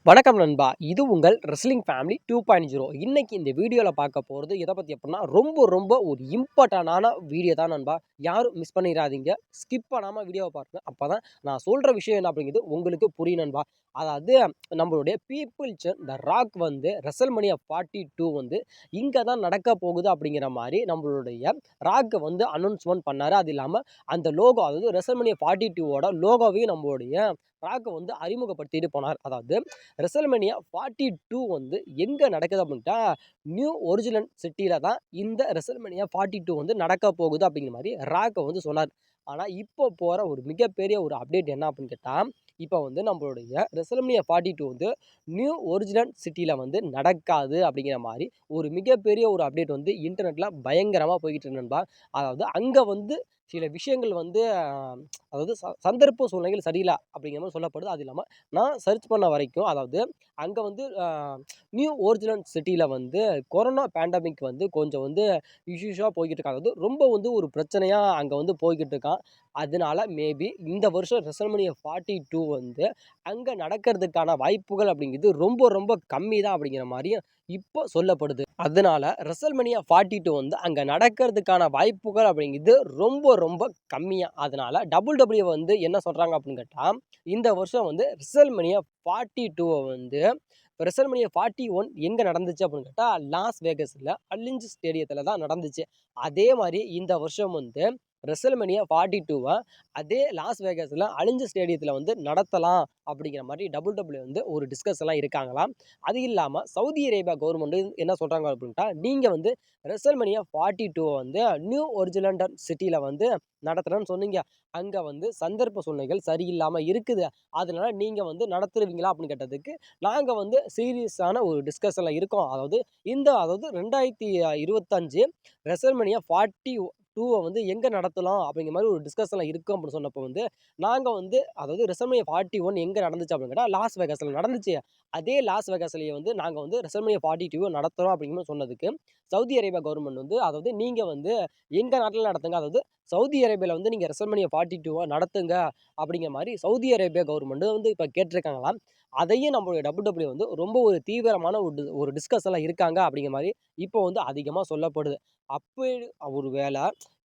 வணக்கம் நண்பா. இது உங்கள் ரெஸ்லிங் ஃபேமிலி 2.0. இன்னைக்கு இந்த வீடியோல பார்க்க போறது எத பத்தி அப்டின்னா, ரொம்ப ஒரு இம்பார்ட்டன்டான வீடியோ தான் நண்பா. யாரும் மிஸ் பண்ணிறாதீங்க. ஸ்கிப் பண்ணாம வீடியோவ பாருங்க. அப்பதான் நான் சொல்ற விஷயம் என்ன அப்படிங்கிறது உங்களுக்கு புரியும் நண்பா. அதாவது நம்மளுடைய பீப்பிள் த ராக் வந்து ரெசல்மனியா 42 வந்து இங்க தான் நடக்க போகுது அப்படிங்கிற மாரி நம்மளுடைய ராக் வந்து அனௌன்ஸ்மென்ட் பண்ணாரு. அது இல்லாம அந்த லோகோ, அதாவது ரெசல்மனியா 42 ஓட லோகோவையும் நம்மளுடைய ராக் வந்து அறிமுகப்படுத்திட்டு போனார். அதாவது ரெசல்மேனியா 42 வந்து எங்க நடக்குது அப்படின்ட்டா, நியூ ஒரிஜினல் சிட்டில தான் இந்த ரெசல்மேனியா 42 வந்து நடக்க போகுது அப்படிங்கிற மாரி ராக் வந்து சொன்னார். ஆனா, இப்போ போற ஒரு மிகப்பெரிய ஒரு அப்டேட் என்ன அப்படின்னு கேட்டா, இப்போ வந்து நம்மளுடைய ரெசல்மேனியா 42 வந்து நியூ ஒரிஜினல் சிட்டில வந்து நடக்காது அப்படிங்கிற மாரி ஒரு மிகப்பெரிய ஒரு அப்டேட் வந்து இன்டர்நெட்ல பயங்கரமா போய்க்கிட்டு இருக்கு நண்பா. அதாவது அங்க வந்து சில விஷயங்கள் வந்து அதாவது சந்தர்ப்ப சூழ்நிலைகள் சரியில்ல அப்படிங்கிற மாரி சொல்லப்படுது. அது இல்லாம நான் சர்ச் பண்ண வரைக்கும், அதாவது அங்க வந்து நியூ ஒரிஜினல் சிட்டில வந்து கொரோனா பேண்டமிக் வந்து கொஞ்சம் வந்து இஷ்யூஸா போய்க்கிட்டு இருக்காங்க. அதாவது ரொம்ப வந்து ஒரு பிரச்சனையா அங்க வந்து போய்க்கிட்டு இருக்கான். அதனால மேபி இந்த வருஷம் ரெசல்மனியா 42 வந்து அங்க நடக்கிறதுக்கான வாய்ப்புகள் அப்படிங்கிறது ரொம்ப கம்மி தான் அப்படிங்கிற மாரியும் இப்போ சொல்லப்படுது. அதனால ரெசல்மனியா 42 வந்து அங்க நடக்கிறதுக்கான வாய்ப்புகள் அப்படிங்கிறது ரொம்ப கம்மியா. அதனால WWE வந்து என்ன சொல்றாங்க அப்படின்னு கேட்டா, இந்த வருஷம் வந்து ரெசல்மனியா 42 வந்து ரெசல்மனியா 41 எங்க நடந்துச்சு அப்படின்னு கேட்டா, லாஸ் வேகஸ்ல அல்லிஞ்ச் ஸ்டேடியத்துல தான் நடந்துச்சு. அதே மாரி இந்த வருஷம் வந்து ரெசல்மனியா 42 அதே லாஸ் வேகஸ்ல அலிஞ்ச் ஸ்டேடியத்துல வந்து நடத்தலாம் அப்படிங்கிற மாரி WWE வந்து ஒரு டிஸ்கஷன்லாம் இருக்காங்களாம். அது இல்லாம சவுதி அரேபியா கவர்மெண்ட் என்ன சொல்றாங்க அப்படின்ட்டா, நீங்க வந்து ரெசல்மனியா 42 வந்து நியூ ஒரிஜினல் சிட்டில வந்து நடத்துறேன்னு சொன்னீங்க. அங்க வந்து சந்தர்ப்ப சூழ்நிலைகள் சரியில்லாம இருக்குது. அதனால நீங்க வந்து நடத்துருவீங்களா அப்படின்னு கேட்டதுக்கு, நாங்க வந்து சீரியஸான ஒரு டிஸ்கஷன்ல இருக்கோம். அதாவது 2025 ரெசல்மனியா 42 வந்து எங்க நடத்தலாம் அப்படிங்கிற மாரி ஒரு டிஸ்கஷன்ல இருக்கோம் அப்படின்னு சொன்னப்போ வந்து, நாங்க வந்து அதாவது ரெசல்மனியா 41 எங்க நடந்துச்சு அப்படின்னு கேட்டா, லாஸ் வேகாஸ்ல நடந்துச்சு. அதே லாஸ் வேகாஸ்லயே வந்து நாங்க வந்து ரெசல்மனியா 42 நடத்துறோம் அப்படிங்கிற மாரி சொன்னதுக்கு, சவுதி அரேபியா கவர்மெண்ட் வந்து அதாவது நீங்க வந்து எங்க நாட்டுல நடத்துங்க. அதாவது சவுதி அரேபியால வந்து நீங்க ரெசல்மனியா 42 நடத்துங்க அப்படிங்கிற மாரி சவுதி அரேபியா கவர்மெண்ட் வந்து இப்ப கேட்டிருக்காங்களாம். அதையும் நம்மளுடைய WWE வந்து ரொம்ப ஒரு தீவிரமான ஒரு டிஸ்கஷன்ல இருக்காங்க அப்படிங்கிற மாரி இப்போ வந்து அதிகமா சொல்லப்படுது. அப்படி ஒரு வேள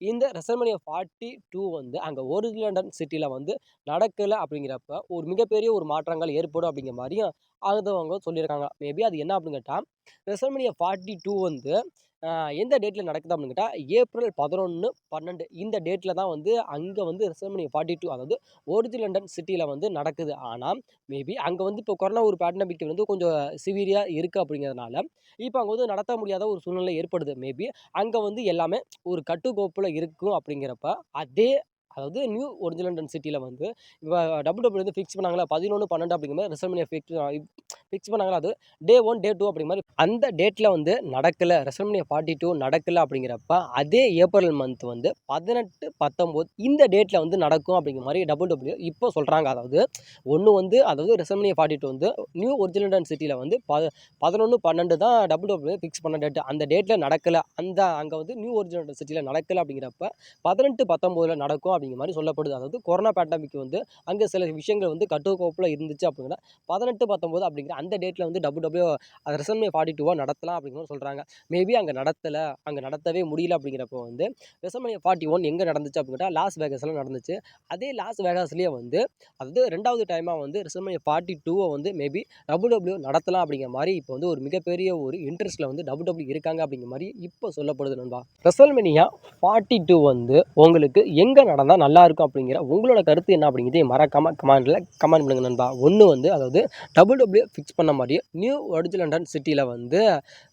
இந்த ரெசல்மனியா 42 வந்து அங்க ஒரிஜினல் சிட்டில வந்து நடக்கல அப்படிங்கிறப்ப, ஒரு மிகப்பெரிய ஒரு மாற்றங்கள் ஏற்படும் அப்படிங்கிற மாரியும் அவங்க சொல்லியிருக்காங்க. மேபி அது என்ன அப்படின்னு கேட்டா, ரெசல்மனியா 42 வந்து எந்த டேட்ல நடக்குது அப்படின்னு கேட்டா, ஏப்ரல் 11, 12 இந்த டேட்ல தான் வந்து அங்க வந்து ரெசல்மனியா 42 அதாவது ஒரிஜினல் சிட்டில வந்து நடக்குது. ஆனா, மேபி அங்க வந்து இப்போ கொரோனா ஒரு பேண்டமிக் வந்து கொஞ்சம் சிவியரா இருக்கு அப்படிங்கிறதுனால, இப்ப அங்க வந்து நடத்த முடியாத ஒரு சூழ்நிலை ஏற்படுது. மேபி அங்க வந்து எல்லாமே ஒரு கட்டுக்கோப்புல இருக்கும் அப்படிங்கிறப்ப, அதே அதாவது நியூ ஒரிஜினல் சிட்டில வந்து இப்ப WWE வந்து ஃபிக்ஸ் பண்ணாங்கல்ல 11, 12 அப்படிங்கிற மாரி ரெசல்மனியா ஃபிக்ஸ் பண்ணாங்கல்ல, அது டே 1, டே 2 அப்படிங்கிற மாரி அந்த டேட்ல வந்து நடக்கல. ரெசல்மனியா 42 நடக்கல அப்படிங்கிறப்ப, அதே ஏப்ரல் மந்த் வந்து 18, 19 இந்த டேட்ல வந்து நடக்கும் அப்படிங்கிற மாரி WWE இப்போ சொல்றாங்க. அதாவது ஒண்ணு வந்து அதாவது ரெசல்மனியா 42 வந்து நியூ ஒரிஜினல் சிட்டில வந்து 11, 12 தான் WWE ஃபிக்ஸ் பண்ண டேட். அந்த டேட்ல நடக்கல. அங்க வந்து நியூ ஒரிஜினல் சிட்டில நடக்கல அப்படிங்கிறப்ப 18, 19ல நடக்கும் அப்படிங்கிற மாரி சொல்லப்படுது. அதாவது கொரோனா பேண்டமிக் வந்து அங்க சில விஷயங்கள் வந்து கட்டுக்கோப்புல இருந்துச்சு அப்படின்னா 18, 19 அப்படிங்கிற அந்த டேட்ல வந்து WWE ரெசல்மனியா 42 நடத்தலாம் அப்படிங்கிற மாரி சொல்றாங்க. மேபி அங்க நடத்தல, அங்க நடத்தவே முடியல அப்படிங்கிறப்போ வந்து ரெசல்மனியா 41 எங்க நடந்துச்சு அப்படின்னு கேட்டா, லாஸ் வேகாஸ்ல நடந்துச்சு. அதே லாஸ் வேகாஸ்லயே வந்து அதாவது 2வது டைமா வந்து ரெசல்மனியா 42 வந்து மேபி WWE நடத்தலாம் அப்படிங்கிற மாரி இப்போ வந்து ஒரு மிகப்பெரிய ஒரு இன்ட்ரெஸ்ட்ல வந்து WWE இருக்காங்க அப்படிங்கிற மாரி இப்போ சொல்லப்படுது நண்பா. ரெசல்மனியா 42 வந்து உங்களுக்கு எங்க நடந்தா நல்லா இருக்கும் அப்படிங்கிற உங்களோட கருத்து என்ன அப்படிங்கிறதை மறக்காம கமெண்ட் பண்ணுங்க நண்பா. ஒண்ணு வந்து அதாவது WWE ஃபிக்ஸ் பண்ண மாரியே நியூ ஒரிஜினல் சிட்டில வந்து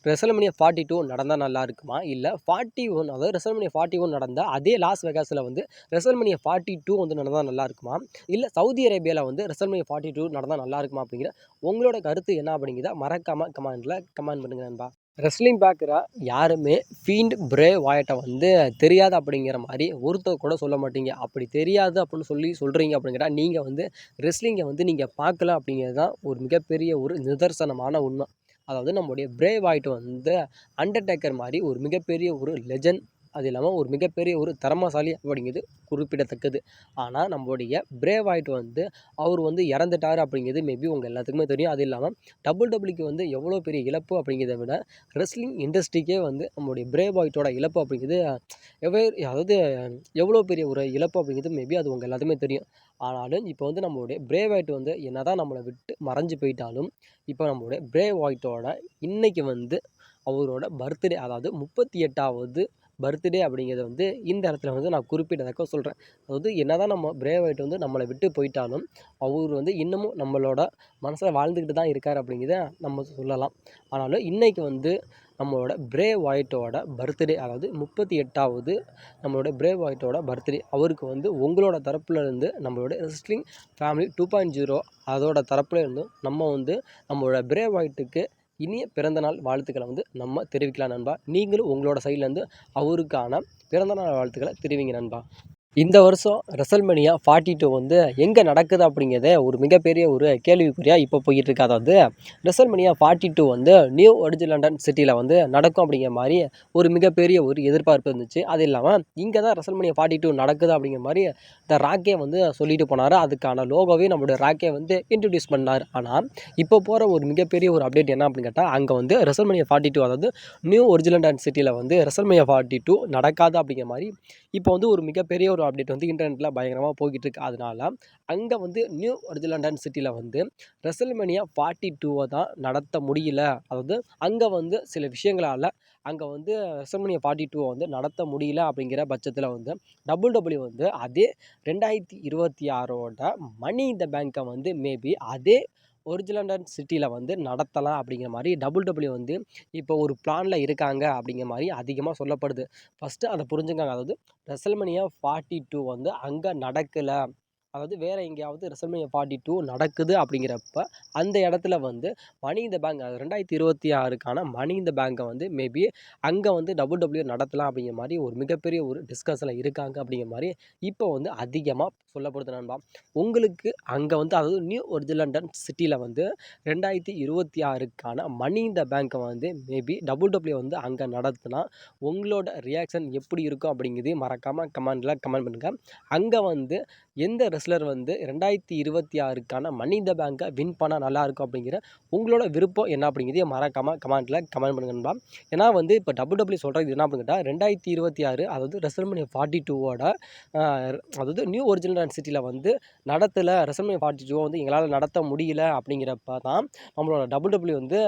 ரெசல்மனியா 42 நடந்தா நல்லா இருக்குமா? இல்ல 41 அதாவது ரெசல்மனியா 41 நடந்தா அதே லாஸ் வேகாஸ்ல வந்து ரெசல்மனியா 42 வந்து நடந்தா நல்லா இருக்குமா? இல்ல சவுதி அரேபியால வந்து ரெசல்மனியா 42 நடந்தா நல்லா இருக்குமா? அப்படிங்கிற உங்களோட கருத்து என்ன அப்படிங்கிறத மறக்காம கமெண்ட் பண்ணுங்க நண்பா. ரெஸ்லிங் பார்க்குற யாருமே ஃபீல்ட் பிரே வாய்ட்ட வந்து தெரியாது அப்படிங்கிற மாரி ஒருத்தர் கூட சொல்ல மாட்டீங்க. அப்படி தெரியாது அப்படின்னு சொல்றீங்க அப்படின்னு கேட்டா, நீங்க வந்து ரெஸ்லிங்க வந்து நீங்க பார்க்கல அப்படிங்கிறது தான் ஒரு மிகப்பெரிய ஒரு நிதர்சனமான உண்மை. அதாவது நம்முடைய பிரே வாய்ட் வந்து அண்டர்டேக்கர் மாரி ஒரு மிகப்பெரிய ஒரு லெஜண்ட் அது இல்லாமல் ஒரு மிகப்பெரிய ஒரு திறமைசாலி அப்படிங்கிறது குறிப்பிடத்தக்கது. ஆனால் நம்மளுடைய பிரே ஒயிட் வந்து அவர் வந்து இறந்துட்டார் அப்படிங்கிறது மேபி உங்கள் எல்லாத்துக்குமே தெரியும். அது இல்லாமல் டபிள்யூக்கு வந்து எவ்வளோ பெரிய இழப்பு அப்படிங்கிறத விட ரெஸ்லிங் இண்டஸ்ட்ரிக்கே வந்து நம்மளுடைய பிரே ஒயிட்டோட இழப்பு அப்படிங்கிறது அதாவது எவ்வளோ பெரிய ஒரு இழப்பு அப்படிங்கிறது மேபி அது உங்கள் எல்லாத்துக்குமே தெரியும். ஆனாலும் இப்போ வந்து நம்மளுடைய பிரே ஒயிட் வந்து என்னதான் நம்மளை விட்டு மறைஞ்சு போயிட்டாலும் இப்போ நம்மளுடைய பிரே ஒயிட்டோட இன்னைக்கு வந்து அவரோட பர்த்டே, அதாவது 38வது பர்த்டே அப்படிங்கிறத வந்து இந்த இடத்துல வந்து நான் குறிப்பிடத்தக்க சொல்கிறேன். அதாவது என்னதான் நம்ம பிரே ஒயிட் வந்து நம்மளை விட்டு போயிட்டாலும் அவர் வந்து இன்னமும் நம்மளோட மனசில் வாழ்ந்துக்கிட்டு தான் இருக்கார் அப்படிங்கிறத நம்ம சொல்லலாம். ஆனாலும் இன்னைக்கு வந்து நம்மளோட பிரே ஒயிட்டோட பர்த்டே, அதாவது 38வது நம்மளோட பிரே ஒயிட்டோட பர்த்டே. அவருக்கு வந்து உங்களோட தரப்புல இருந்து நம்மளோட ரெஸ்லிங் ஃபேமிலி 2.0 அதோட தரப்புல இருந்தும் நம்ம வந்து நம்மளோட பிரே ஒயிட்டுக்கு இனிய பிறந்தநாள் வாழ்த்துக்களை வந்து நம்ம தெரிவிக்கலாம் நண்பா. நீங்களும் உங்களோட சைட்லேருந்து அவருக்கான பிறந்தநாள் வாழ்த்துக்களை தெரிவிங்க நண்பா. இந்த வருஷம் ரெசல்மேனியா 42 வந்து எங்கே நடக்குது அப்படிங்கிறதே ஒரு மிகப்பெரிய ஒரு கேள்விக்குறியாக இப்போ போய்கிட்டு இருக்கு. அதாவது ரெசல்மேனியா 42 வந்து நியூ லண்டன் சிட்டியில் வந்து நடக்கும் அப்படிங்கிற மாதிரி ஒரு மிகப்பெரிய ஒரு எதிர்பார்ப்பு இருந்துச்சு. அது இல்லாமல் இங்கே தான் ரெசல்மேனியா 42 நடக்குது அப்படிங்கிற மாதிரி இந்த ராக்கே வந்து சொல்லிட்டு போனார். அதுக்கான லோகோவே நம்மளுடைய ராக்கே வந்து இன்ட்ரடியூஸ் பண்ணார். ஆனால் இப்போ போகிற ஒரு மிகப்பெரிய ஒரு அப்டேட் என்ன அப்படின்னு கேட்டால், அங்கே வந்து ரெசல்மேனியா 42, அதாவது நியூ லண்டன் சிட்டியில் வந்து ரெசல்மேனியா 42 நடக்காது அப்படிங்கிற மாதிரி இப்போ வந்து ஒரு மிகப்பெரிய ஒரு அப்டேட் வந்து இன்டர்நெட்டில் பயங்கரமாக போய்கிட்டு இருக்கு. அதனால அங்கே வந்து நியூ லண்டன் சிட்டியில் வந்து ரெசல்மேனியா 42 தான் நடத்த முடியல. அதாவது அங்கே வந்து சில விஷயங்களால் அங்கே வந்து ரெசல்மேனியா 42 வந்து நடத்த முடியல அப்படிங்கிற பட்சத்தில் வந்து டபிள்யூ வந்து அதே 2026ஓட மணி இன் த பேங்கை வந்து மேபி அதே லண்டன் சிட்டியில் வந்து நடத்தலாம் அப்படிங்கிற மாதிரி டபிள்யூ வந்து இப்போ ஒரு பிளானில் இருக்காங்க அப்படிங்கிற மாதிரி அதிகமாக சொல்லப்படுது. ஃபஸ்ட்டு அதை புரிஞ்சுக்காங்க. அதாவது ரெசல்மேனியா 42 வந்து அங்கே நடக்கலை, அதாவது வேறு எங்கேயாவது ரெசல்மேனியா 42 நடக்குது அப்படிங்கிறப்ப அந்த இடத்துல வந்து மணி இந்த பேங்க், அது 2026க்கான மணி இந்த பேங்கை வந்து மேபி அங்கே வந்து டபிள்யூ நடத்தலாம் அப்படிங்கிற மாதிரி ஒரு மிகப்பெரிய ஒரு டிஸ்கஷனில் இருக்காங்க அப்படிங்கிற மாதிரி இப்போ வந்து அதிகமாக சொல்லப்படுது நண்பா. உங்களுக்கு அங்கே வந்து அதாவது நியூ லண்டன் சிட்டியில் வந்து 2026க்கான மணி இந்த பேங்கை வந்து மேபி டபிள்யூ வந்து அங்கே நடத்தினா உங்களோட ரியாக்ஷன் எப்படி இருக்கும் அப்படிங்கிறது மறக்காமல் கமெண்ட் பண்ணுங்கள். அங்கே வந்து எந்த ரெஸ்லர் வந்து 2026க்கான மணி இந்த பேங்கை வின் பண்ணால் நல்லாயிருக்கும் அப்படிங்கிற உங்களோட விருப்பம் என்ன அப்படிங்கிறதையும் மறக்காமல் கமெண்ட் பண்ணுங்க நண்பா. ஏன்னா வந்து இப்போ டபிள்யூ சொல்கிறது என்ன அப்படின்னு கேட்டால் 2026, அதாவது ரெசல்மேனியா 42ஓட அதாவது நியூ லண்டன் சிட்டியில் வந்து நடத்தலை, ரெசல்மேனியா 42 வந்து எங்களால் நடத்த முடியல அப்படிங்கிறப்ப தான் நம்மளோட டபிள்யூ வந்து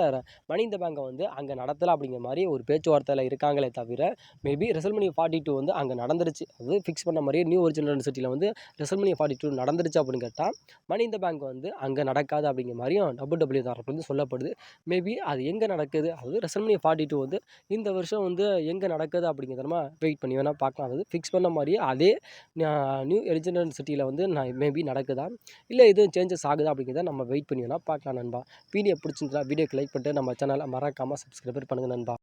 மணி இந்த பேங்கை வந்து அங்கே நடத்தலை அப்படிங்கிற மாதிரி ஒரு பேச்சுவார்த்தையில் இருக்காங்களே தவிர மேபி ரெசல்மேனியா 42 வந்து அங்கே நடந்துருச்சு, அது ஃபிக்ஸ் பண்ண மாதிரியே நியூ லண்டன் சிட்டியில் வந்து ரெசல்மேனியா 42 நடந்துருச்சு அப்படின்னு கேட்டால் மணி இந்த பேங்க் வந்து அங்கே நடக்காது அப்படிங்கிற மாதிரியும் டபிள்யூ தரப்பு வந்து சொல்லப்படுது. மேபி அது எங்கே நடக்குது, அதாவது ரெசல்மேனியா 42 வந்து இந்த வருஷம் வந்து எங்கே நடக்குது அப்படிங்கிறத நம்ம வெயிட் பண்ணி வேணால் பார்க்கலாம். அதாவது ஃபிக்ஸ் பண்ண மாதிரியே அதே நியூ லண்டன் சிட்டியில் வந்து மேபி நடக்குதா இல்லை எதுவும் சேஞ்சஸ் ஆகுதா அப்படிங்கிறத நம்ம வெயிட் பண்ணி வேணால் பார்க்கலாம் நண்பா. வீடியோ பிடிச்சிருந்தா வீடியோக்கு லைக் பண்ணிட்டு நம்ம சேனலை மறக்காமல் சப்ஸ்கிரைபர் பண்ணுங்கள் நண்பா.